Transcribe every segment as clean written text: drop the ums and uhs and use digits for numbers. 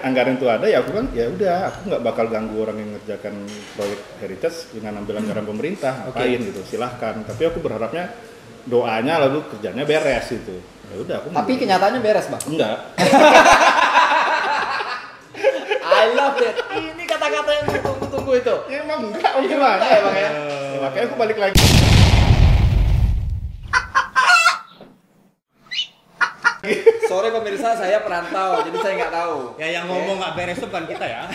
anggaran itu ada, ya aku kan ya udah, aku nggak bakal ganggu orang yang ngerjakan proyek heritage dengan ambil anggaran pemerintah, ngapain gitu, silahkan. Tapi aku berharapnya doanya lalu kerjanya beres itu. Ya udah aku. Tapi kenyataannya beres, Bang? Enggak. I love it. Ini kata-kata yang tunggu-tunggu itu. Ya emang enggak, gimana ya Bang ya? Makanya aku balik lagi. Sorry pemirsa, saya perantau, jadi saya nggak tahu. Ya yang ngomong nggak beres itu bukan kita ya.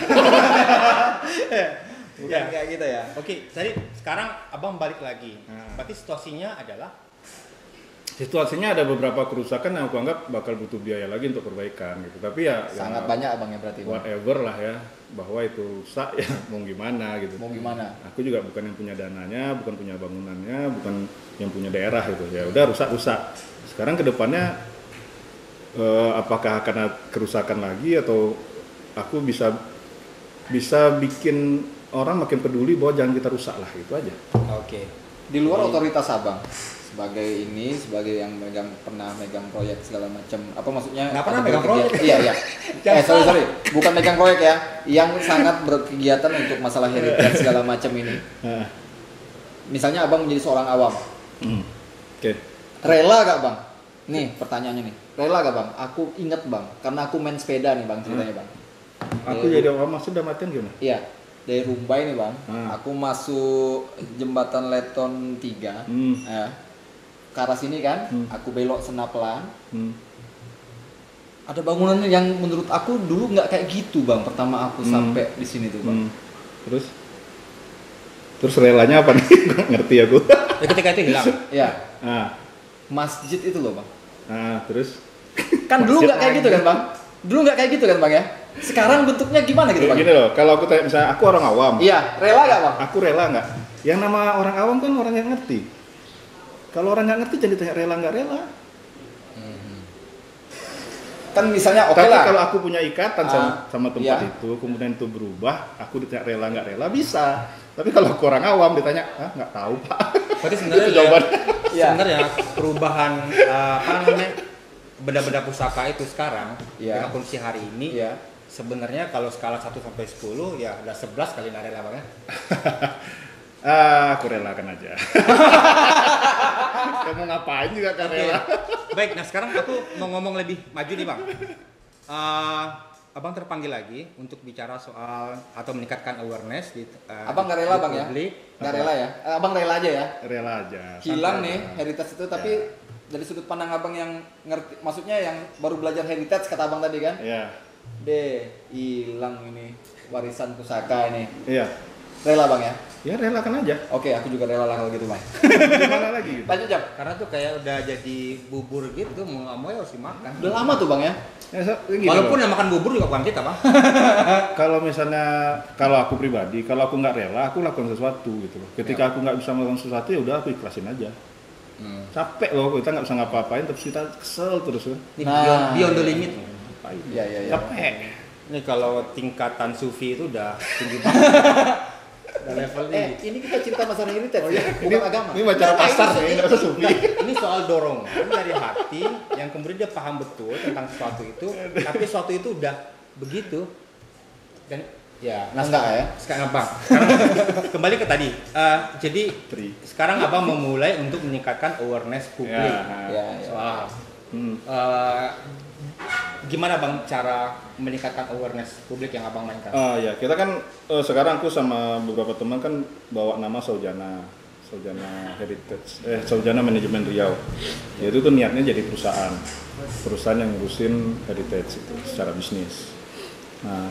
Bukan kayak gitu ya. Oke, jadi sekarang abang balik lagi. Berarti situasinya adalah Situasinya ada beberapa kerusakan yang aku anggap bakal butuh biaya lagi untuk perbaikan gitu. Tapi ya Sangat ya, banyak abang ya berarti. whatever lah ya, bahwa itu rusak ya mau gimana gitu. Mau gimana? Aku juga bukan yang punya dananya, bukan punya bangunannya, bukan yang punya daerah gitu. Ya udah rusak. Sekarang kedepannya apakah akan ada kerusakan lagi atau aku bisa bikin orang makin peduli bahwa jangan kita rusak lah, itu aja. Oke. Di luar otoritas abang sebagai yang pernah megang proyek segala macam, apa maksudnya? Nggak pernah megang proyek. Iya. Sorry, bukan megang proyek ya, yang sangat berkegiatan untuk masalah heritage segala macam ini. Misalnya abang menjadi seorang awam, Oke. rela gak bang? Nih pertanyaannya nih, rela gak bang? Aku inget bang, karena aku main sepeda nih bang ceritanya bang. Aku jadi awam sudah matian gimana? Iya, dari Rumbai nih bang, aku masuk jembatan Leton 3, ke arah sini kan, aku belok Senapelan. Ada bangunan yang menurut aku dulu nggak kayak gitu bang, pertama aku sampai di sini tuh bang. Terus relanya apa nih? Ngerti aku. ya ketika itu hilang. Ya, masjid itu loh bang. Terus? Kan dulu nggak kayak gitu kan bang? Dulu nggak kayak gitu kan bang ya? Sekarang bentuknya gimana gitu bang? Gini loh, kalau aku tanya misalnya aku orang awam. Iya, rela nggak bang? Aku rela nggak? Yang nama orang awam kan orang yang ngerti. Kalau orang nggak ngerti jangan ditanya rela nggak rela. Kan misalnya oke Tapi lah. kalau aku punya ikatan sama tempat iya. itu, kemudian itu berubah, aku ditanya rela nggak rela bisa. Tapi kalau aku orang awam ditanya, nggak tahu pak. Berarti sebenarnya Itu jawaban. sebenarnya perubahan apa namanya benda-benda pusaka itu sekarang dengan kondisi hari ini sebenarnya kalau skala 1 sampai 10 ya ada 11 kali nggak rela bang ya. Aku relakan aja. Kamu ngapain juga kan rela. Baik, nah sekarang aku mau ngomong lebih maju nih bang. Abang terpanggil lagi untuk bicara soal atau meningkatkan awareness di Abang nggak rela bang ya? Nggak rela ya? Abang rela aja ya? Rela aja. Hilang nih heritage itu, tapi dari sudut pandang abang yang ngerti, maksudnya yang baru belajar heritage kata abang tadi kan? Iya. Hilang ini warisan pusaka ini. Iya. Rela bang ya? Ya relakan aja. Oke, aku juga rela lah kalau gitu bang. Gimana lagi? Gitu? Lanjut jam. karena tuh kayak udah jadi bubur gitu mau nggak mau ya harus dimakan. Udah lama tuh bang ya? Walaupun yang makan bubur juga bukan kita bang. Kalau misalnya aku pribadi, kalau aku nggak rela, aku lakukan sesuatu gitu loh. Ketika aku nggak bisa melakukan sesuatu ya udah aku ikhlasin aja. Capek loh, kita nggak bisa ngapa-ngapain, terus kita kesel terus kan. Ini beyond the limit. Iya. Capek. Ini kalau tingkatan sufi itu udah tinggi banget. Udah level ini kita cerita masalah heritage bukan agama. Ini bicara pasar ya, nggak usah sufi. Ini soal dorongan dari hati yang kemudian dia paham betul tentang sesuatu itu, tapi sesuatu itu udah begitu dan ya. Nah enggak ya? Sekarang bang, kembali ke tadi. Jadi sekarang abang memulai untuk meningkatkan awareness publik soal gimana bang cara meningkatkan awareness publik yang abang mainkan? Ya kita kan sekarang aku sama beberapa teman kan bawa nama Saujana Heritage, Saujana Manajemen Riau. Yaitu tuh niatnya jadi perusahaan yang ngurusin heritage itu secara bisnis. Nah,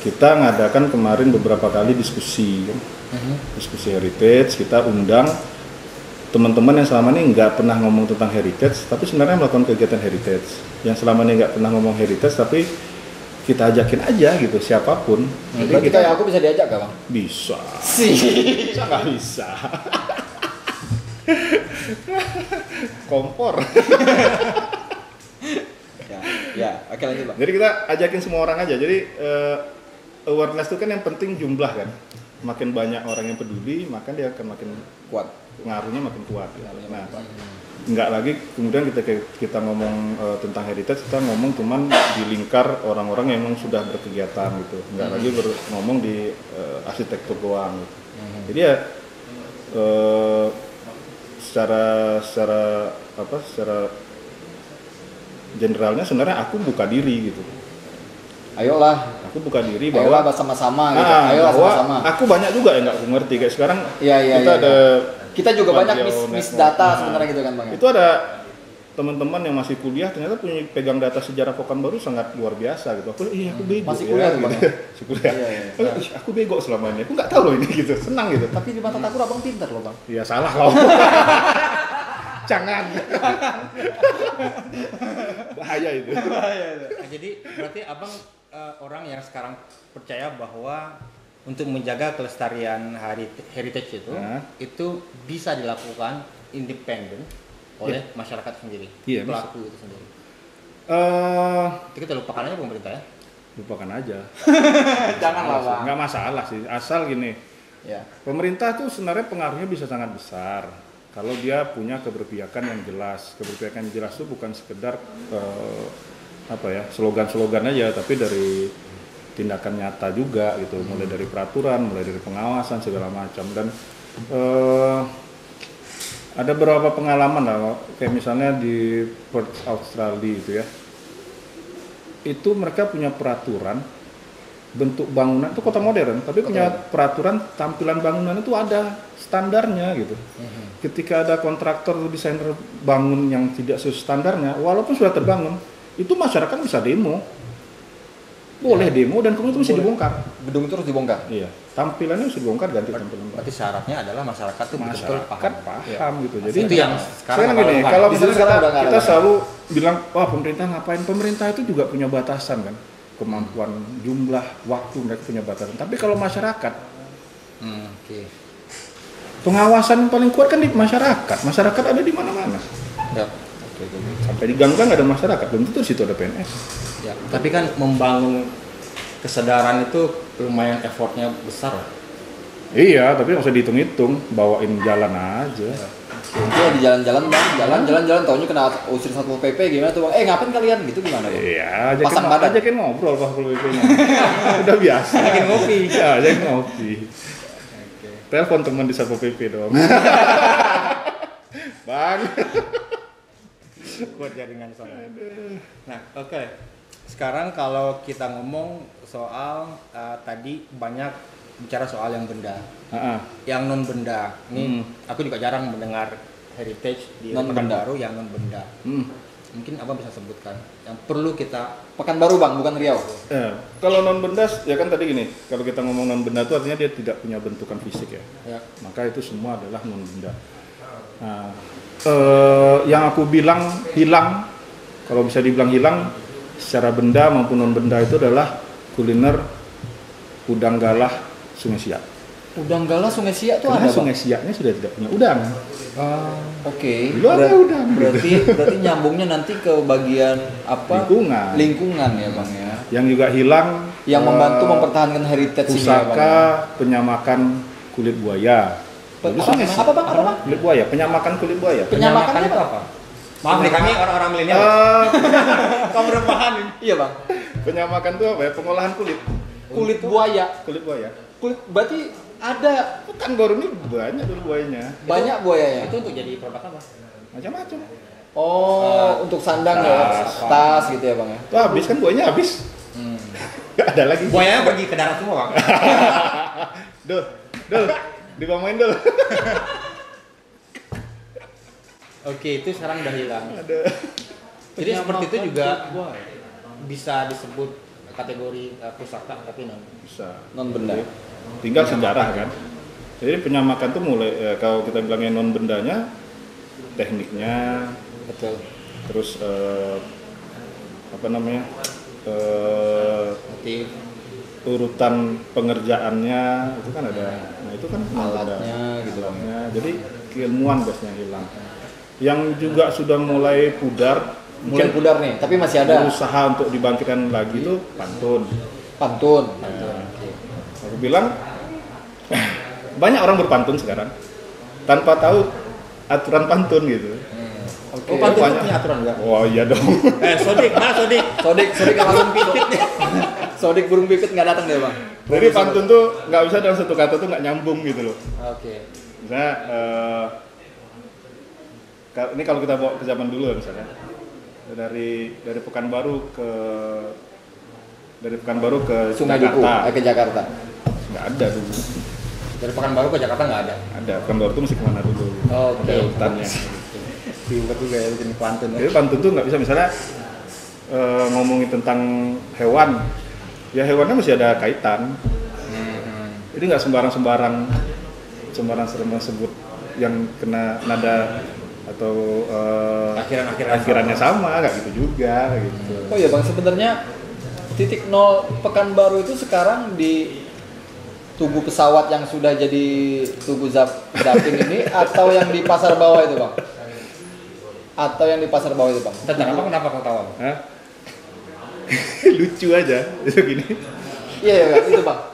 kita ngadakan kemarin beberapa kali diskusi heritage, kita undang teman-teman yang selama ini nggak pernah ngomong tentang heritage, tapi sebenarnya melakukan kegiatan heritage. Yang selama ini nggak pernah ngomong heritage, tapi kita ajakin aja gitu, siapapun. Berarti kayak aku bisa diajak gak bang? Bisa. Bisa nggak bisa. Kompor. ya, oke lanjut bang. Jadi kita ajakin semua orang aja. Jadi awareness itu kan yang penting jumlah kan. makin banyak orang yang peduli, maka dia akan makin Kuat. pengaruhnya makin kuat. Gitu. Nah, nggak lagi kemudian kita ngomong tentang heritage, kita ngomong cuman di lingkar orang-orang yang memang sudah berkegiatan gitu, nggak lagi ngomong di arsitektur doang gitu. Jadi ya secara generalnya sebenarnya aku buka diri gitu. Ayolah, aku buka diri bahwa bersama-sama gitu. Ayolah sama-sama. Aku banyak juga yang nggak ngerti kayak sekarang. Kita juga banyak miss data sebenarnya gitu kan Bang. Itu ada teman-teman yang masih kuliah ternyata punya pegang data sejarah Pekanbaru sangat luar biasa gitu. Aku bego. Masih kuliah tuh Bang. Masih kuliah. Aku bego selama ini. Aku nggak tahu loh ini gitu. Senang gitu. Tapi di mata aku Abang pintar loh Bang. Iya salah kau. Jangan. Bahaya itu. Nah, jadi berarti Abang orang yang sekarang percaya bahwa untuk menjaga kelestarian heritage itu bisa dilakukan independen oleh masyarakat sendiri, pelaku itu sendiri. Itu kita lupakan aja pemerintah ya. Lupakan aja. Janganlah Bang. Nggak masalah sih, asal gini. Ya. Pemerintah tuh sebenarnya pengaruhnya bisa sangat besar kalau dia punya keberpihakan yang jelas. Keberpihakan yang jelas itu bukan sekedar slogan-slogan aja, tapi dari tindakan nyata juga gitu, mulai dari peraturan, mulai dari pengawasan segala macam. Dan ada beberapa pengalaman lah, kayak misalnya di Perth Australia itu ya, itu mereka punya peraturan bentuk bangunan itu kota modern, tapi punya peraturan tampilan bangunan itu ada standarnya gitu. Ketika ada kontraktor atau desainer bangun yang tidak sesuai standarnya, walaupun sudah terbangun, itu masyarakat bisa demo. Boleh demo dan kemudian itu bisa dibongkar. Gedung itu harus dibongkar? Iya. Tampilannya harus dibongkar, ganti tampilan. Berarti syaratnya adalah masyarakat itu betul-betul paham gitu. Jadi itu yang sekarang gini, kalau misalnya kita selalu bilang, wah pemerintah ngapain? Pemerintah itu juga punya batasan kan. Kemampuan, jumlah, waktu mereka punya batasan. Tapi kalau masyarakat, pengawasan paling kuat kan di masyarakat. Masyarakat ada di mana-mana. Ya. Sampai di gang-gang ada masyarakat, belum tentu situ ada PNS. Ya, tapi kan membangun kesadaran itu lumayan effortnya besar. Iya, tapi nggak usah dihitung-hitung, bawain jalan aja. Itu di jalan-jalan Bang, jalan-jalan taunya kena usir Satpol PP gimana tuh Bang? Ngapain kalian gitu gimana Bang? Iya, ajakin ngobrol Satpol PP-nya. Udah biasa. Ajakin ngopi. Ya, ajakin ngopi. Telepon teman di Satpol PP dong. Bang. Kuat jaringan soalnya. Nah, oke. Sekarang kalau kita ngomong soal tadi banyak bicara soal yang benda, yang non benda. Ini aku juga jarang mendengar heritage di Pekanbaru yang non benda. Mungkin Abang bisa sebutkan yang perlu kita Pekanbaru Bang, bukan Riau. Kalau non benda ya kan tadi gini, kalau kita ngomong non benda itu artinya dia tidak punya bentukan fisik ya. Maka itu semua adalah non benda. Nah, yang aku bilang hilang, kalau bisa dibilang hilang secara benda maupun non benda itu adalah kuliner udang galah Sungai Siak. Udang galah Sungai Siak itu ada Bang? Sungai Siaknya sudah tidak punya udang. Oke. Dulu ada udang. Berarti nyambungnya nanti ke bagian apa? Lingkungan ya Bang ya. Yang juga hilang. Yang membantu mempertahankan heritage pusaka penyamakan kulit buaya. Apa bang? Kulit buaya, penyamakan kulit buaya. Penyamakan itu apa? Maaf nih, kami orang-orang milenial. Kamu rebahan ini. Iya bang. Penyamakan itu apa ya? Pengolahan kulit. Kulit buaya. Kulit buaya. Kulit berarti ada. Kan baru ini banyak dulu buayanya. Banyak buayanya. Itu untuk jadi produk apa? Macam-macam. Untuk sandang ya, tas gitu ya bang ya. Tuh habis kan buayanya habis. Gak ada lagi. Buayanya pergi ke darat semua bang. Dul. Dibamain dulu. Oke, itu sekarang udah hilang. Ada. Jadi seperti itu juga bisa disebut kategori pusaka tapi non benda. Tinggal sejarah kan. Jadi penyamakan tuh mulai kalau kita bilangnya non bendanya, tekniknya, betul. Terus urutan pengerjaannya itu kan ada. Nah itu kan alatnya gitu bang. Jadi keilmuan biasanya hilang. Yang juga sudah mulai pudar nih, tapi masih ada usaha untuk dibangkitkan lagi itu pantun. Aku bilang banyak orang berpantun sekarang tanpa tahu aturan pantun gitu. Oke. Oh, pantun itu punya aturan enggak? Oh iya dong. Sodik, mana Sodik? Sodik yang langsung pipit nih. Sodik burung pipit nggak datang deh bang. Jadi pantun tuh nggak bisa dalam satu kata tuh nggak nyambung gitu loh. Oke. Misalnya ini kalau kita bawa ke zaman dulu ya misalnya dari Pekanbaru ke Sungai Duku, Jakarta. ke Jakarta. Nggak ada dulu. Dari Pekanbaru ke Jakarta nggak ada. Ada Pekanbaru tuh mesti kemana dulu? Oke. Ada hutannya. Ribet juga ya bikin pantun. Jadi pantun tuh nggak bisa misalnya ngomongin tentang hewan, ya hewannya masih ada kaitan. Jadi nggak sembarang sebut yang kena nada atau akhirannya sama, nggak gitu juga gitu. Oh iya bang, sebenarnya titik nol Pekanbaru itu sekarang di Tugu pesawat yang sudah jadi Tugu Zapin ini atau yang di pasar bawah itu bang? Atau yang di pasar bawah itu bang? Kenapa kau tahu? Hah? Lucu aja itu gini. Iya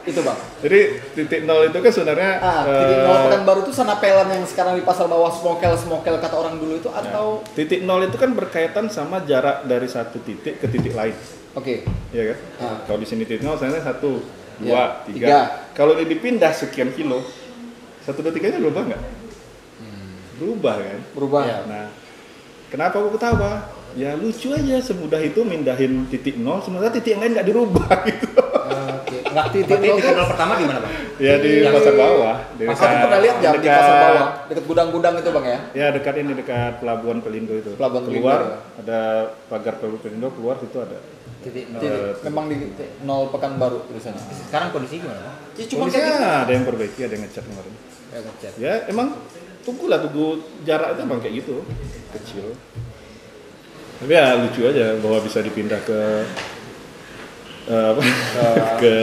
itu bang. Jadi titik nol itu kan sebenarnya titik nol Pekanbaru itu Sanapelan yang sekarang di pasar bawah smokel kata orang dulu itu atau titik nol itu kan berkaitan sama jarak dari satu titik ke titik lain. Oke. Iya kan? Kalau di sini titik nol sebenarnya 1, 2, Ya, 3. Kalau ini dipindah sekian kilo, 1, 2, 3-nya berubah nggak? Berubah kan? Berubah. Ya. Nah, kenapa aku ketawa? Ya lucu aja, semudah itu mindahin titik nol, sementara titik yang lain nggak dirubah gitu. Oke. Nggak Titik nol pertama di mana bang? Ya di pasar bawah. Aku pernah lihat jam di pasar bawah, dekat gudang-gudang itu bang ya? Ya dekat Pelabuhan Pelindo itu. Pelabuhan keluar Pelindo, ya. ada pagar Pelabuhan Pelindo, keluar situ ada. Titik nol. Memang di titik nol Pekanbaru tulisannya. Sekarang kondisi gimana bang? Ya, cuma kayak gitu. Kondisinya ada yang perbaiki, ada yang ngecat kemarin. Ya ngecat. Ya emang tunggu jarak itu emang kayak gitu, kecil. Tapi ya lucu aja bahwa bisa dipindah ke ke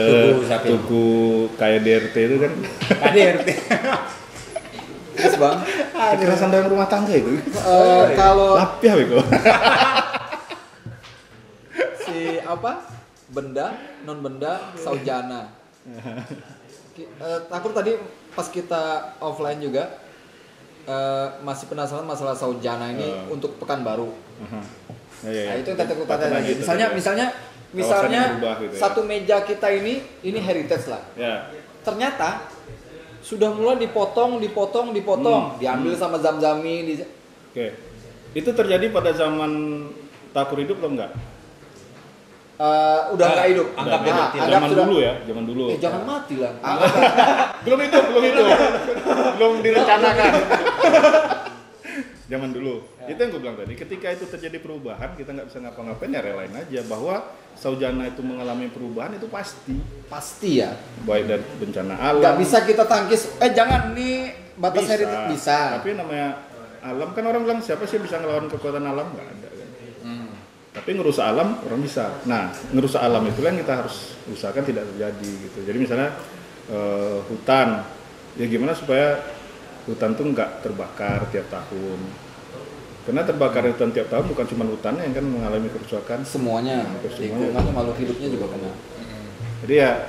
Tugu KDRT itu kan. KDRT. Terus bang, Kekerasan dalam rumah tangga itu. kalau Lapiah bego. si apa benda non benda saujana. Aku tadi pas kita offline juga masih penasaran masalah saujana ini untuk Pekanbaru. Ya. Nah, itu yang tadi aku tanya lagi. Misalnya gitu, satu meja kita ini heritage lah. Ya. Ternyata sudah mulai dipotong, diambil sama Zamzami. Oke. Itu terjadi pada zaman Takur hidup belum enggak? Udah nggak hidup. Anggap Zaman dulu ya, zaman dulu. Jangan mati lah. belum itu. Belum direncanakan. Zaman dulu. Itu yang gue bilang tadi, ketika itu terjadi perubahan, kita nggak bisa ngapa-ngapain ya relain aja bahwa saujana itu mengalami perubahan itu pasti ya. Baik dari bencana alam. Nggak bisa kita tangkis. Jangan nih batas heritage bisa. Tapi namanya alam kan orang bilang siapa sih bisa ngelawan kekuatan alam? Nggak ada kan. Tapi ngerusak alam orang bisa. Nah, ngerusak alam itulah yang kita harus usahakan tidak terjadi gitu. Jadi misalnya hutan, ya gimana supaya hutan tuh nggak terbakar tiap tahun. Karena terbakar hutan tiap tahun bukan cuma hutannya yang kan mengalami kerusakan. Semuanya, lingkungan makhluk hidupnya juga kena. Jadi ya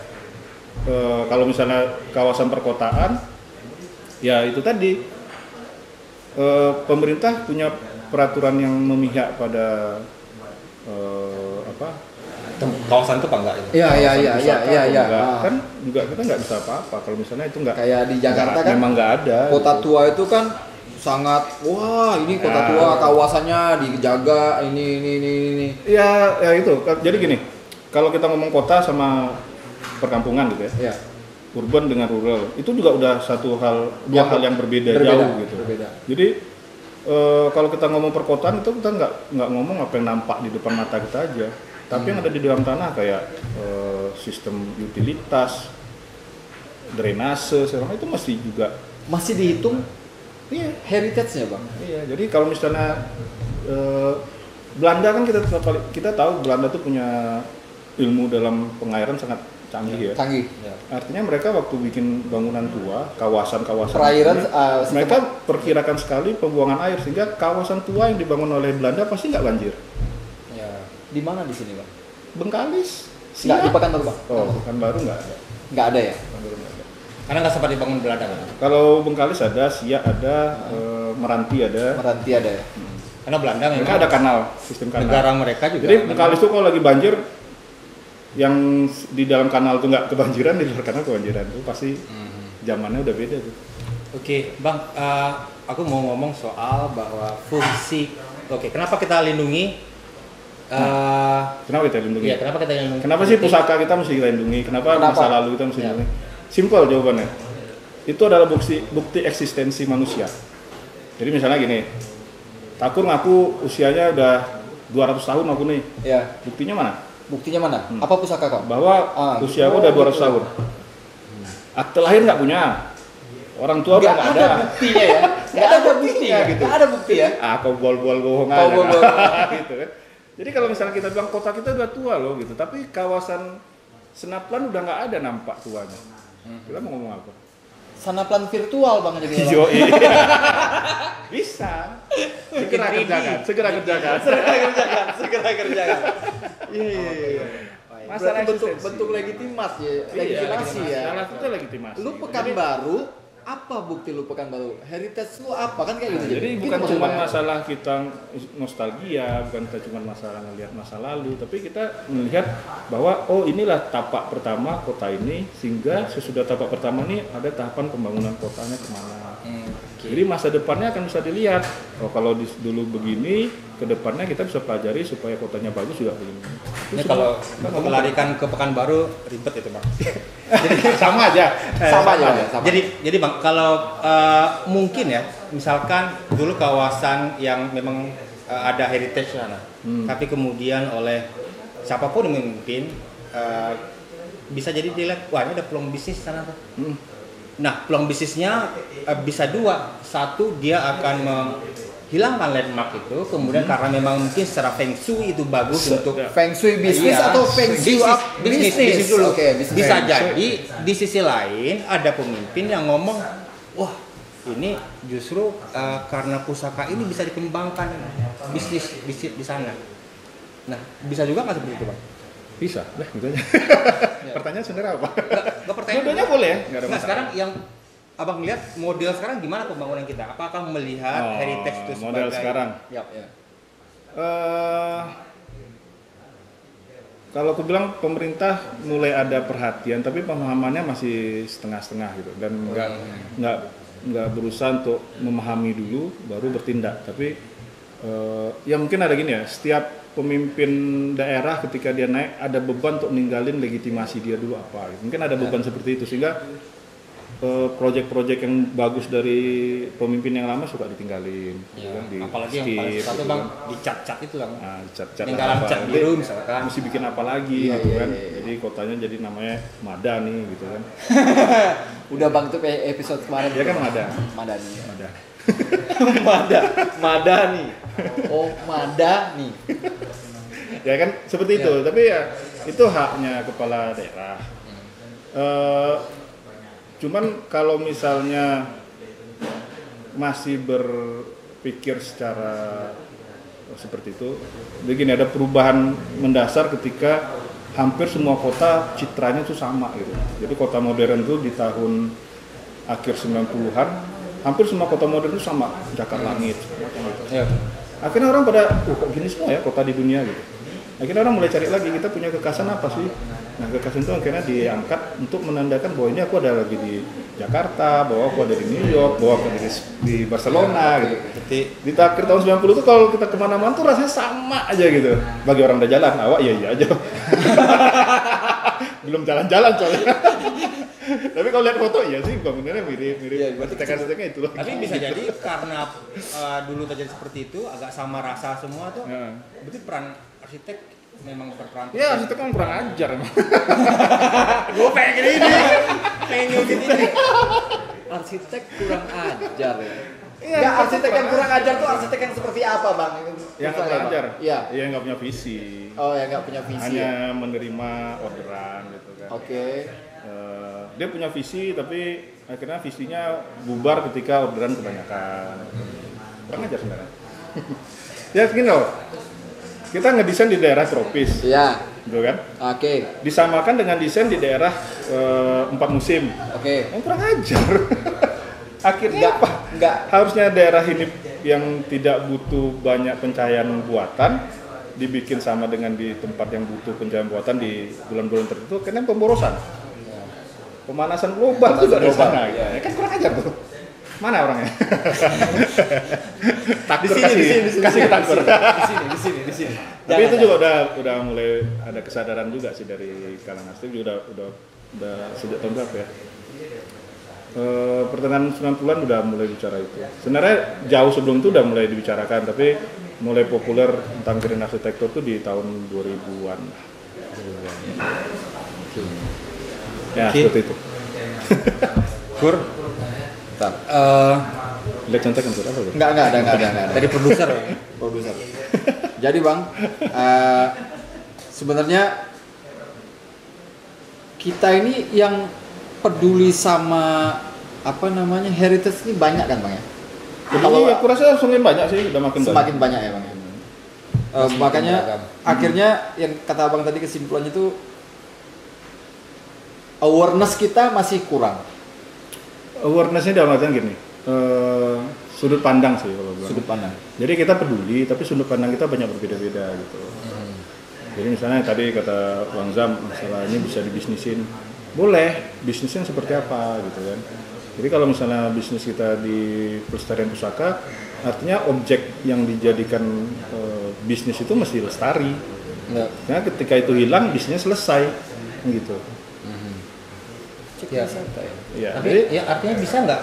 kalau misalnya kawasan perkotaan, ya itu tadi pemerintah punya peraturan yang memihak pada kawasan itu apa enggak itu? Iya. Kan juga kita nggak bisa apa-apa kalau misalnya itu nggak kayak di Jakarta kan memang nggak ada. Kota tua itu kan sangat ini kota tua, kawasannya dijaga ini. Ya itu. Jadi gini, kalau kita ngomong kota sama perkampungan gitu ya. Iya. Urban dengan rural itu juga udah dua hal yang berbeda jauh gitu. Berbeda. Jadi kalau kita ngomong perkotaan itu kita nggak ngomong apa yang nampak di depan mata kita aja, tapi yang ada di dalam tanah kayak sistem utilitas, drainase, segala itu masih dihitung. Iya, heritage-nya bang. Iya, jadi kalau misalnya Belanda kan kita tahu Belanda tuh punya ilmu dalam pengairan sangat canggih ya. Canggih. Artinya mereka waktu bikin bangunan tua, kawasan-kawasan perairan, mereka perkirakan sekali pembuangan air sehingga kawasan tua yang dibangun oleh Belanda pasti nggak banjir. Ya. Di mana di sini bang? Bengkalis. Nggak di Pekanbaru bang? Oh, Pekanbaru nggak ada. Nggak ada ya? Pekanbaru nggak ada. Karena nggak sempat dibangun Belanda kan? Kalau Bengkalis ada, Siak ada, Meranti ada. Meranti ada ya. Karena Belanda Mereka memang ada kanal, sistem kanal. negara mereka juga. Jadi Bengkalis tuh kalau lagi banjir, yang di dalam kanal tuh nggak kebanjiran, di luar kanal kebanjiran. Itu pasti zamannya udah beda tuh. Oke, Bang, aku mau ngomong soal bahwa fungsi. Oke, kenapa kita lindungi? Kenapa kita lindungi? Iya, kenapa kita lindungi? Kenapa sih pusaka kita mesti kita lindungi? Kenapa masa lalu kita mesti Ya. lindungi? Simpel jawabannya. Itu adalah bukti eksistensi manusia. Jadi misalnya gini, Takur ngaku usianya udah 200 tahun aku nih. Iya. Buktinya mana? Buktinya mana? Apa pusaka kau? Bahwa usia aku udah 200 tahun. Akte lahir nggak punya. Orang tua udah nggak ada. Buktinya ya. Nggak ada buktinya gitu. Nggak ada bukti ya. Kau bol-bol bohong aja. Bol-bol. Gitu kan. Jadi kalau misalnya kita bilang kota kita udah tua loh gitu, tapi kawasan Senaplan udah nggak ada nampak tuanya. Kita mau ngomong apa? Sanaplan virtual Bang jadi. Yo, bisa. Segera kerjakan. Segera kerjakan. Iya. Masalah Berarti eksistensi. bentuk legitimasi ya. Legitimasi ya. Salah itu legitimasi. Lu Pekanbaru, apa bukti lu Pekanbaru? Heritage lu apa kan kayak gitu. Jadi Gitu bukan maksud cuma Bang. masalah kita nostalgia, bukan kita cuma masalah ngelihat masa lalu, tapi kita melihat bahwa oh inilah tapak pertama kota ini, sehingga sesudah tapak pertama ini ada tahapan pembangunan kotanya kemana. Jadi masa depannya akan bisa dilihat. Oh kalau dulu begini, ke depannya kita bisa pelajari supaya kotanya bagus juga begini. Ini kalau melarikan ke Pekanbaru ribet itu, Bang. Jadi sama aja. Sama aja. Jadi Bang, kalau mungkin ya, misalkan dulu kawasan yang memang ada heritage sana, tapi kemudian oleh siapapun yang memimpin bisa jadi dilihat, wah ini ada peluang bisnis sana tuh. Nah, peluang bisnisnya bisa dua. Satu, dia akan menghilangkan landmark itu, kemudian karena memang mungkin secara feng shui itu bagus untuk Feng Shui bisnis Iya. atau Feng Shui bisnis dulu. Oke, bisnis. Bisa Feng Shui. jadi di sisi lain ada pemimpin yang ngomong, wah ini justru karena pusaka ini bisa dikembangkan bisnis di sana. Nah, bisa juga nggak seperti itu, Bang? Bisa, lah gitu aja. Pertanyaan sebenarnya apa? Nggak pertanyaan. Dua-duanya boleh ya, nggak ada Nah, masalah. sekarang yang Abang lihat model sekarang gimana pembangunan kita? Apakah melihat heritage itu model sebagai sekarang. Ya. Kalau aku bilang pemerintah mulai ada perhatian, tapi pemahamannya masih setengah-setengah gitu, dan nggak berusaha untuk memahami dulu baru bertindak. Tapi ya mungkin ada gini ya, setiap pemimpin daerah ketika dia naik ada beban untuk ninggalin legitimasi dia dulu apa. Gitu. Mungkin ada beban seperti itu sehingga proyek-proyek yang bagus dari pemimpin yang lama suka ditinggalin, gitu kan, di Apalagi yang skip, paling satu, gitu Bang, kan. dicat-cat itu, Bang. Nah, cat-cat Peninggalan apa, cat nanti biru misalkan. mesti bikin apa lagi gitu kan. Jadi kotanya jadi namanya Mada nih gitu kan. Udah Bang itu episode kemarin. Ya kan Mada. Madani. Mada. Madani. Oh, Madani. Ya kan seperti itu, tapi ya itu haknya kepala daerah. Cuman kalau misalnya masih berpikir secara seperti itu, begini, ada perubahan mendasar ketika hampir semua kota citranya itu sama gitu. Jadi kota modern itu di tahun akhir 90-an, hampir semua kota modern itu sama, Cakar Langit. Ya. Akhirnya orang pada, kok gini semua ya kota di dunia gitu. Akhirnya orang mulai cari lagi, kita punya kekhasan apa sih? Nah, kekhasan itu akhirnya diangkat untuk menandakan bahwa ini aku ada lagi di Jakarta, bahwa aku ada di New York, bahwa aku ada di Barcelona gitu. Di akhir tahun 90 itu kalau kita kemana-mana tuh rasanya sama aja gitu. Bagi orang udah jalan, awak iya aja. Belum jalan-jalan soalnya. Tapi kalau lihat foto iya sih bangunannya mirip-mirip. Iya, Arsitek-arsiteknya itu loh. Tapi bisa jadi karena dulu terjadi seperti itu, agak sama rasa semua tuh. Ya. Berarti peran arsitek memang berperan. Ya, arsitek kan kurang ajar emang. Gue pengen ini, pengen nyulit ini. Arsitek kurang ajar ya. Iya, Ya, arsitek yang kurang ajar tuh arsitek yang seperti apa, Bang? Yang Misalnya, kurang Bang. ajar? Iya. Iya, nggak punya visi. Oh, yang nggak punya visi. Hanya Ya? menerima orderan gitu kan. Oke. Dia punya visi tapi akhirnya visinya bubar ketika orderan kebanyakan. Kurang ajar sebenarnya. Ya gini loh, kita ngedesain di daerah tropis. Iya. gitu kan? Oke. Disamakan dengan desain di daerah 4 musim. Oke. Yang kurang ajar. Akhirnya apa? Enggak. Harusnya daerah ini yang tidak butuh banyak pencahayaan buatan dibikin sama dengan di tempat yang butuh pencahayaan buatan di bulan-bulan tertentu, karena pemborosan. Pemanasan global juga di sana. Ya, kan kurang ajar tuh. Mana orangnya? Takut kasih takut. Di sini. Tapi itu juga udah mulai ada kesadaran juga sih dari kalangan aktif juga udah sejak tahun berapa ya? Pertengahan 90-an udah mulai bicara itu. Sebenarnya jauh sebelum itu udah mulai dibicarakan, tapi mulai populer tentang green architecture itu di tahun 2000-an. Ya, seperti itu. Kur. Bentar. Lihat contekan tuh apa? Enggak ada. Dari produser ya. Produser. Jadi Bang, sebenarnya kita ini yang peduli sama apa namanya heritage ini banyak kan Bang ya? Jadi aku rasa semakin banyak sih, udah makin semakin banyak ya Bang ya. Makanya akhirnya yang kata Abang tadi kesimpulannya itu awareness kita masih kurang. Awareness-nya dalam artian gini, sudut pandang sih kalau bilang. Sudut pandang. Jadi kita peduli, tapi sudut pandang kita banyak berbeda-beda gitu. Jadi misalnya tadi kata Bang Zam, masalah ini bisa dibisnisin. Boleh, bisnisnya seperti apa gitu kan. Jadi kalau misalnya bisnis kita di pelestarian pusaka, artinya objek yang dijadikan bisnis itu mesti lestari. Ya. Karena ketika itu hilang, bisnisnya selesai gitu. Ya. Ya, Tapi jadi ya artinya bisa nggak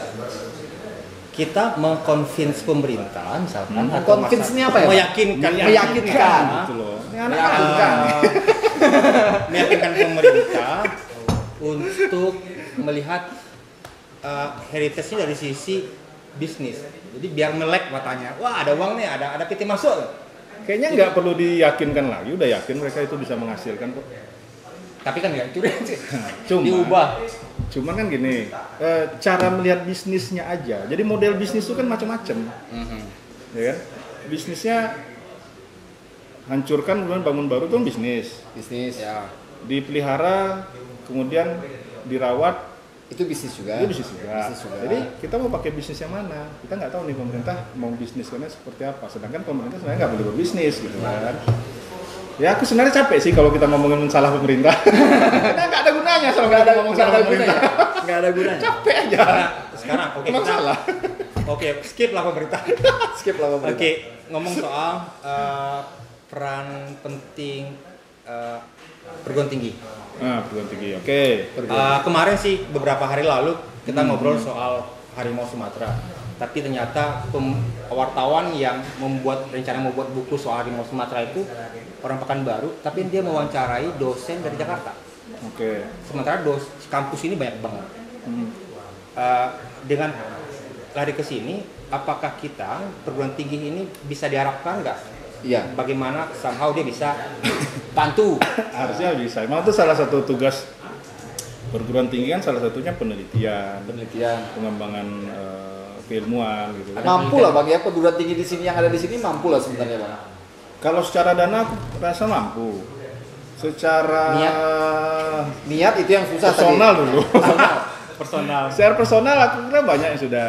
kita mengconvince pemerintah misalkan atau Convince ini apa ya? meyakinkan gitu loh. meyakinkan pemerintah untuk melihat heritage-nya dari sisi bisnis. Jadi biar melek matanya. Wah, ada uang nih, ada PT masuk. kayaknya nggak perlu diyakinkan lagi, udah yakin mereka itu bisa menghasilkan kok. Tapi kan nggak curi Diubah. Cuman kan gini, cara melihat bisnisnya aja. Jadi model bisnis itu kan macam-macam, ya kan? Bisnisnya hancurkan kemudian bangun baru itu kan bisnis. Bisnis ya. Dipelihara kemudian dirawat Itu bisnis juga. itu bisnis juga. Bisnis juga. Jadi kita mau pakai bisnis yang mana? Kita nggak tahu nih pemerintah mau bisnisnya seperti apa. Sedangkan pemerintah sebenarnya nggak boleh berbisnis gitu kan. Ya aku sebenarnya capek sih kalau kita ngomongin salah pemerintah. Kita nggak ada gunanya kalau nggak ada ngomong salah pemerintah. Nggak ada gunanya. Capek aja. Sekarang oke. Emang salah. Oke, skip lah pemerintah. Skip lah pemerintah. Oke, ngomong soal peran penting perguruan tinggi. Perguruan tinggi. Oke. Kemarin sih beberapa hari lalu kita ngobrol soal harimau Sumatera. Tapi ternyata wartawan yang rencana membuat buku soal harimau Sumatera itu orang Pekanbaru, tapi dia mewawancarai dosen dari Jakarta. Oke. Sementara kampus ini banyak banget. Dengan lari ke sini, apakah kita perguruan tinggi ini bisa diharapkan nggak? Iya. Bagaimana somehow dia bisa bantu? Harusnya bisa. Memang itu salah satu tugas perguruan tinggi kan, salah satunya penelitian, pengembangan keilmuan gitu. Mampu lah Bang ya, perguruan tinggi di sini yang ada di sini mampu lah sebenarnya Bang. Kalau secara dana aku rasa mampu. Secara niat itu yang susah personal tadi. dulu. Personal. Secara personal aku kira banyak yang sudah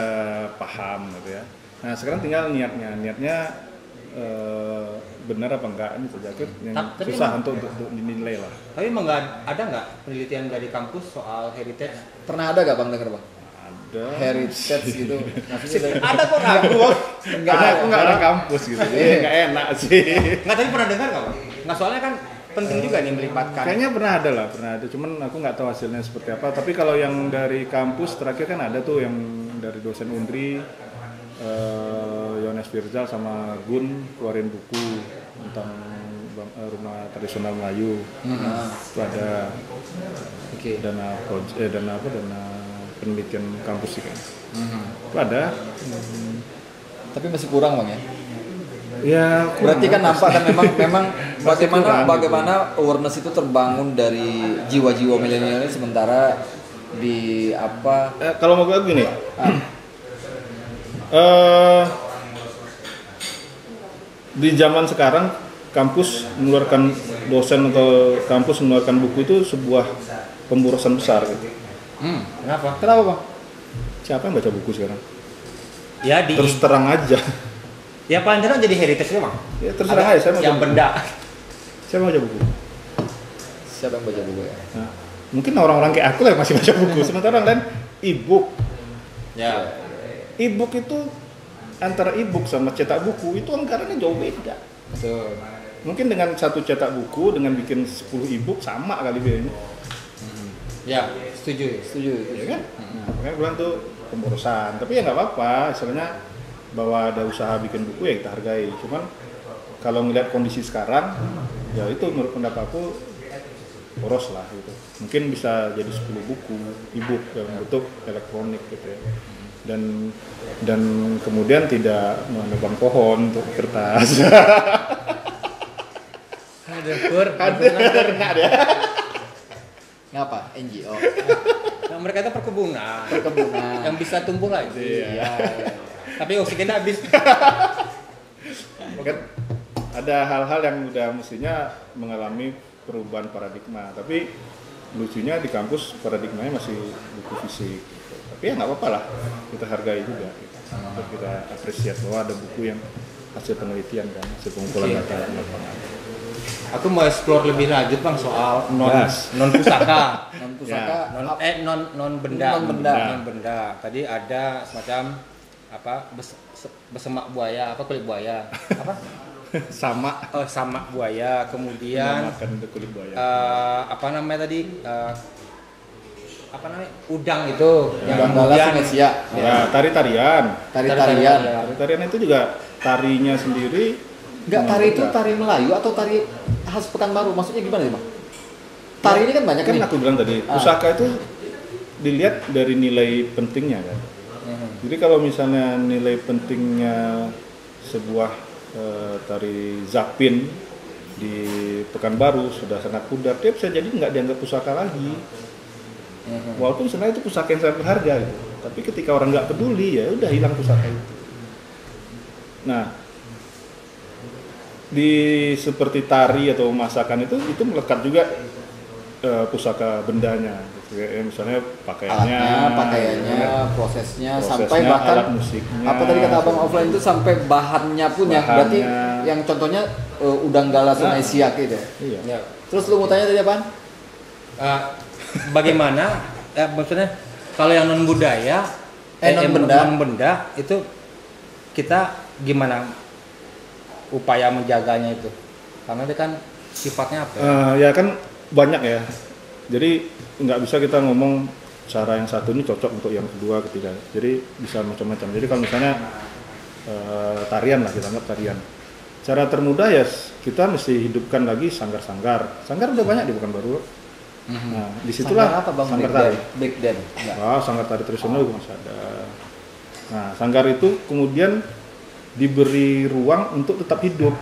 paham gitu ya. Nah sekarang tinggal niatnya benar apa enggak ini saja yang susah untuk dinilai lah. Tapi emang ada nggak penelitian dari kampus soal heritage? Pernah ada nggak Bang dengar Bang? Ada. Heritage gitu. Maksudnya Ada kok ragu. Karena aku nggak ada kampus gitu. Jadi nggak enak sih. Nggak, tapi pernah dengar nggak Bang? Nggak, soalnya kan penting juga nih melibatkan. Kayaknya pernah ada. Cuman aku nggak tahu hasilnya seperti apa. Tapi kalau yang dari kampus terakhir kan ada tuh yang dari dosen Undri, Yones Firzal sama Gun keluarin buku tentang rumah tradisional Melayu. Itu ada dana penelitian kampus sih kan. Itu ada. Tapi masih kurang Bang ya. Ya, berarti kan nampak kan memang bagaimana gitu. awareness itu terbangun dari jiwa-jiwa milenial ini, sementara di apa kalau mau gue gini. Di zaman sekarang kampus mengeluarkan dosen atau kampus mengeluarkan buku itu sebuah pemborosan besar gitu. Kenapa? Kenapa bang? Siapa yang baca buku sekarang? Ya Terus terang aja. Ya paling tidak jadi heritage memang. Ya terserah aja, saya mau yang baca benda. Saya mau baca buku. Siapa yang baca buku ya? Nah, mungkin orang-orang kayak aku lah yang masih baca buku. Sementara orang lain e-book. Ya. E-book itu antara e-book sama cetak buku itu anggarannya jauh beda. Betul. Mungkin dengan satu cetak buku dengan bikin 10 e-book sama kali biayanya. Ya, setuju. Ya kan? Makanya bilang tuh pemborosan. Tapi ya nggak apa-apa. Istilahnya bahwa ada usaha bikin buku ya kita hargai. Cuman kalau ngeliat kondisi sekarang, ya itu menurut pendapat aku boros lah gitu. Mungkin bisa jadi 10 buku e-book dalam bentuk elektronik gitu ya. Dan kemudian tidak menebang pohon untuk kertas. Ada Ngapa? NGO. Nah, mereka itu perkebunan. Yang bisa tumbuh lagi. Iya. Tapi oksigennya habis. Kan ada hal-hal yang udah mestinya mengalami perubahan paradigma. Tapi lucunya di kampus paradigmanya masih buku fisik. Gitu. Tapi ya nggak apa-apa lah, kita hargai juga. Gitu. Kita apresiasi bahwa ada buku yang hasil penelitian kan, hasil pengumpulan data di lapangan. Aku mau explore lebih lanjut bang soal non pusaka. Non pusaka. Non benda. Non benda. Tadi ada semacam apa besemak buaya, apa kulit buaya, apa? Sama. Sama buaya. Kemudian makan kulit buaya. apa namanya tadi? Apa namanya? Udang itu. Yang kemudian Sungai Ya, tari-tarian. Tarian Tarian itu juga tarinya sendiri. Enggak, tari itu tari Melayu atau tari khas Pekanbaru? Maksudnya gimana nih bang? Tari ini kan banyak Kan nih. aku bilang tadi, pusaka itu dilihat dari nilai pentingnya kan. Jadi kalau misalnya nilai pentingnya sebuah tari Zapin di Pekanbaru sudah sangat pudar, dia bisa jadi nggak dianggap pusaka lagi. Walaupun sebenarnya itu pusaka yang sangat berharga gitu. Tapi ketika orang nggak peduli ya udah hilang pusaka itu. Nah, di seperti tari atau masakan itu melekat juga pusaka bendanya gitu ya. Misalnya pakaiannya, prosesnya sampai bahkan alat musiknya. apa tadi kata abang offline itu sampai bahannya pun ya. Berarti yang contohnya udang gala Sungai Siak itu. Iya. Ya. Terus lu mau tanya tadi apaan? Bagaimana? Maksudnya kalau yang non budaya, non benda itu kita gimana upaya menjaganya itu? Karena dia kan sifatnya apa? Ya kan banyak ya. Jadi nggak bisa kita ngomong cara yang satu ini cocok untuk yang kedua, ketiga. Jadi bisa macam-macam. Jadi kalau misalnya tarian lah, kita anggap tarian. Cara termudah ya kita mesti hidupkan lagi sanggar-sanggar. Sanggar udah banyak di Pekanbaru. Nah, disitulah Sanggar apa bang? sanggar tari. Big Dan. Sanggar tari tradisional juga masih ada. Nah, sanggar itu kemudian diberi ruang untuk tetap hidup.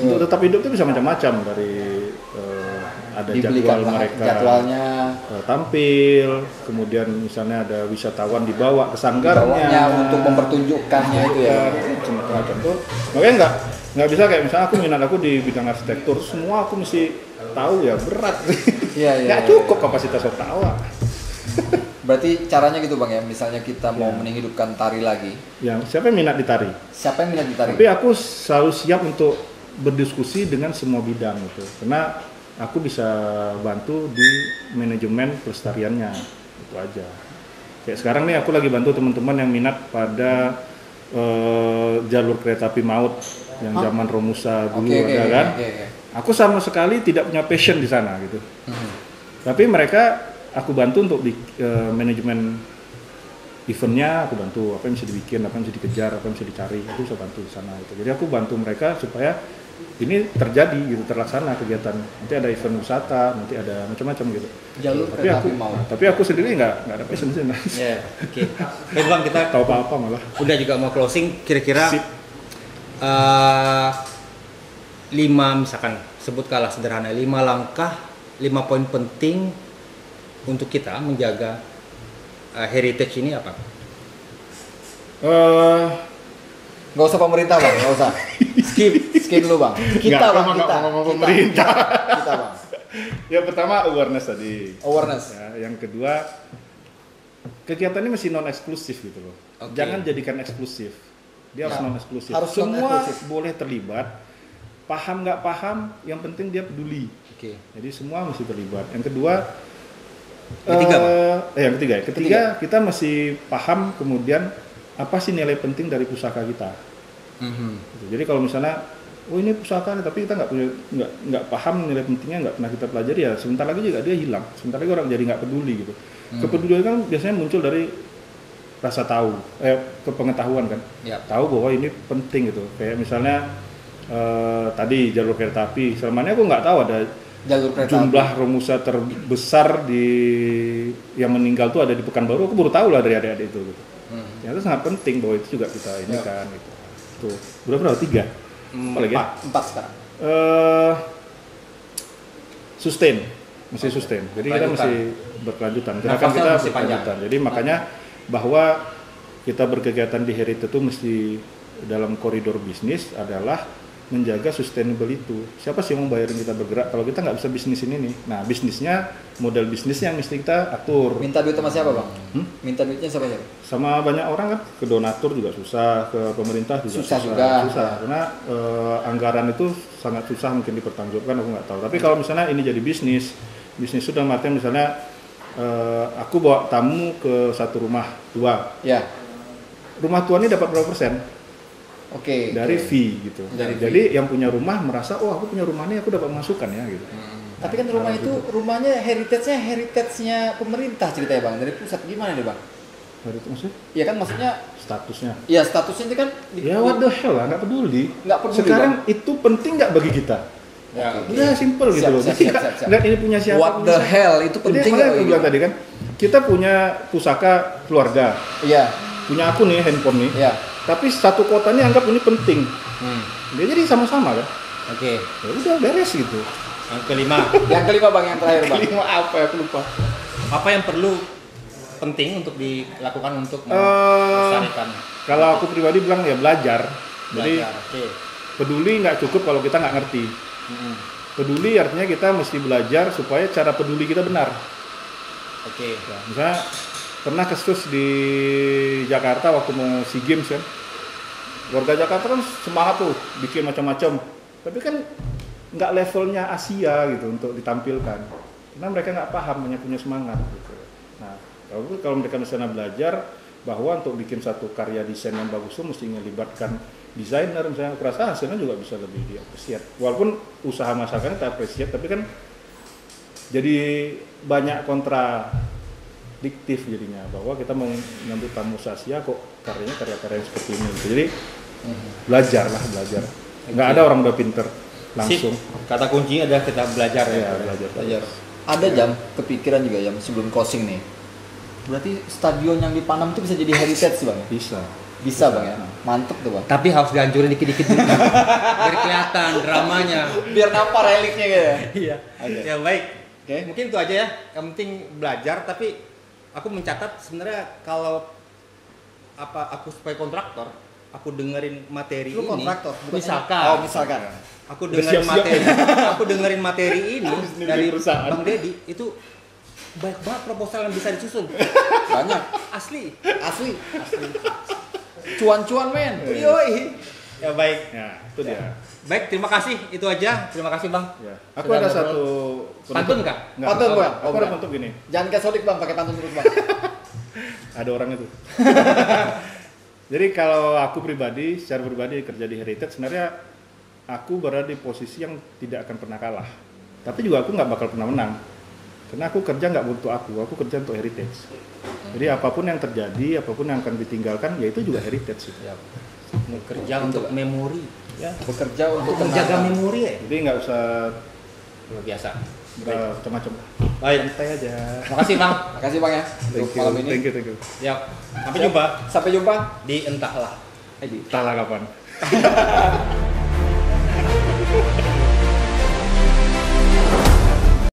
Untuk tetap hidup itu bisa macam-macam, dari ada jadwalnya tampil, kemudian misalnya ada wisatawan dibawa ke sanggarnya untuk mempertunjukkannya itu ya. Macam-macam tuh. Makanya nggak bisa kayak misalnya aku minat aku di bidang arsitektur, semua aku mesti tahu ya, berat. Nggak cukup kapasitas otak. Berarti caranya gitu bang ya, misalnya kita mau menghidupkan tari lagi. Ya, siapa yang minat di tari? Siapa yang minat di tari? Tapi aku selalu siap untuk berdiskusi dengan semua bidang gitu. Karena aku bisa bantu di manajemen pelestariannya. Itu aja. Kayak sekarang nih aku lagi bantu teman-teman yang minat pada jalur kereta api maut yang zaman Romusa dulu ada kan. Aku sama sekali tidak punya passion di sana gitu. Tapi mereka aku bantu untuk manajemen eventnya, aku bantu apa yang bisa dibikin, apa yang bisa dikejar, apa yang bisa dicari, aku bisa bantu di sana gitu. Jadi aku bantu mereka supaya ini terjadi gitu, terlaksana kegiatan. Nanti ada event wisata, nanti ada macam-macam gitu. Jalur tapi aku sendiri nggak ada passion di sana. Oke. Bang, kita tahu apa-apa malah. Udah juga mau closing, kira-kira 5 misalkan sebut kalah sederhana 5 langkah, 5 poin penting untuk kita menjaga heritage ini apa? Nggak usah pemerintah bang, nggak usah. Skip Miskin lu bang. Kita Nggak, bang, aku nggak kita. ngomong pemerintah. Kita bang. Yang pertama awareness tadi. Awareness. Ya, yang kedua kegiatan ini mesti non eksklusif gitu loh. Oke. Jangan jadikan eksklusif. Dia harus Ya, non eksklusif. harus Semua non-eksklusif. boleh terlibat. Paham nggak paham, yang penting dia peduli. Oke. Jadi semua mesti terlibat. Yang kedua, Ketiga, yang ketiga kita masih paham kemudian apa sih nilai penting dari pusaka kita. Gitu. Jadi kalau misalnya, oh ini pusaka nih, tapi kita nggak paham nilai pentingnya, nggak pernah kita pelajari, ya sebentar lagi juga dia hilang. Sebentar lagi orang jadi nggak peduli gitu. Kepedulian kan biasanya muncul dari rasa tahu, kepengetahuan kan. Yap. Tahu bahwa ini penting gitu. Kayak misalnya tadi jalur kereta api, selama ini aku nggak tahu ada Jalur kereta jumlah Romusa terbesar yang meninggal tuh ada di Pekanbaru. Aku baru tahu lah dari adik-adik itu gitu. Ternyata sangat penting bahwa itu juga kita ini kan gitu. Tuh, berapa? 3. Apalagi ya? 4 sekarang. Sustain, mesti sustain. Jadi kita mesti berkelanjutan. Gerakan Nafasnya kita mesti panjang. berkelanjutan. Jadi makanya bahwa kita berkegiatan di Heritage itu mesti dalam koridor bisnis adalah menjaga sustainable itu. Siapa sih yang mau bayarin kita bergerak kalau kita nggak bisa bisnisin ini? Nah, bisnisnya, model bisnisnya yang mesti kita atur. Minta duit sama siapa bang? Minta duitnya siapa? Sama banyak orang kan, ke donatur juga susah, ke pemerintah juga Susah juga. susah. Karena anggaran itu sangat susah mungkin dipertanggungjawabkan, aku nggak tahu. Tapi kalau misalnya ini jadi bisnis sudah artinya misalnya aku bawa tamu ke satu rumah tua. Ya. Rumah tua ini dapat berapa persen? Oke. Dari fee gitu. Dari Jadi yang punya rumah merasa, oh aku punya rumah ini aku dapat masukan ya gitu. Tapi kan rumah itu, rumahnya heritage-nya pemerintah ceritanya bang, dari pusat gimana nih bang? Baru itu maksudnya Iya kan maksudnya, statusnya. ya statusnya itu kan Ya what the hell lah, nggak peduli. Nggak peduli, Sekarang itu penting nggak bagi kita? Ya, Udah simple gitu loh. Jadi siap. lihat ini punya siapa? What punya the siapa. hell, itu Jadi penting makanya nggak aku bagi bilang kita? tadi kan, kita punya pusaka keluarga, Iya, punya aku nih handphone nih. iya. Tapi satu kota ini anggap ini penting. Dia jadi sama-sama kan? Oke. Ya udah beres gitu. Yang kelima, Yang kelima bang, yang terakhir bang. Kelima apa ya, aku lupa. apa yang perlu penting untuk dilakukan untuk melestarikan? Kalau aku pribadi bilang ya belajar. Jadi Belajar. Oke. peduli nggak cukup kalau kita nggak ngerti. Peduli artinya kita mesti belajar supaya cara peduli kita benar. Oke. Ya, misalnya pernah kasus di Jakarta waktu mau SEA Games kan, warga Jakarta kan semangat tuh bikin macam-macam, tapi kan nggak levelnya Asia gitu untuk ditampilkan, karena mereka nggak paham, hanya punya semangat gitu. Nah, kalau mereka misalnya belajar bahwa untuk bikin satu karya desain yang bagus itu mesti melibatkan desainer, misalnya aku rasa hasilnya juga bisa lebih diapresiat, walaupun usaha masakannya tak apresiat, tapi kan jadi banyak kontradiktif jadinya, bahwa kita mau nyambut tamu Asia kok karyanya karya-karya yang seperti ini gitu. Jadi belajar. Nggak ada orang udah pinter langsung. Sip. Kata kuncinya adalah kita belajar Ya, ya. belajar. Ada jam kepikiran juga jam sebelum closing nih. Berarti stadion yang di Panam itu bisa jadi heritage bang? Bisa. Bisa bang ya, mantep tuh bang. Tapi harus dihancurin dikit-dikit dulu. Biar kelihatan dramanya. Biar nampak reliknya gitu ya. Iya. Oke. Ya baik. Oke. Mungkin itu aja ya. Yang penting belajar. Tapi aku mencatat sebenarnya kalau aku sebagai kontraktor, aku dengerin materi Lu ini. kontraktor, bukan Misalkan. Oh misalkan. Aku dengerin Bersiap-siap. materi. Aku dengerin materi ini Bisnis dari perusahaan. Bang Deddy itu banyak banget proposal yang bisa disusun. Banyak. Asli. Asli. Cuan-cuan men. Yoi. Ya baik. Ya, itu dia. Baik, terima kasih. Itu aja. Terima kasih, Bang. Ya. Aku Sudah ada ngobrol. satu Pantun kah? Nggak, Pantun, Bang. Aku ada pantun gini. Jangan kayak sodik bang, pakai pantun terus bang. Ada orang itu. Jadi kalau aku pribadi, secara pribadi kerja di Heritage, sebenarnya aku berada di posisi yang tidak akan pernah kalah. Tapi juga aku nggak bakal pernah menang. Karena aku kerja nggak untuk aku kerja untuk Heritage. Jadi apapun yang terjadi, apapun yang akan ditinggalkan, ya itu juga Heritage. Gitu. Kerja untuk memori. Ya. Bekerja untuk Untuk menjaga kenangan. memori ya. Jadi nggak usah Luar biasa. macam-macam. Baik. Santai aja. Makasih, Bang. Makasih bang ya untuk malam ini. Thank you. Ya. Sampai jumpa Sampai jumpa. di Entahlah. Edi. Entahlah kapan.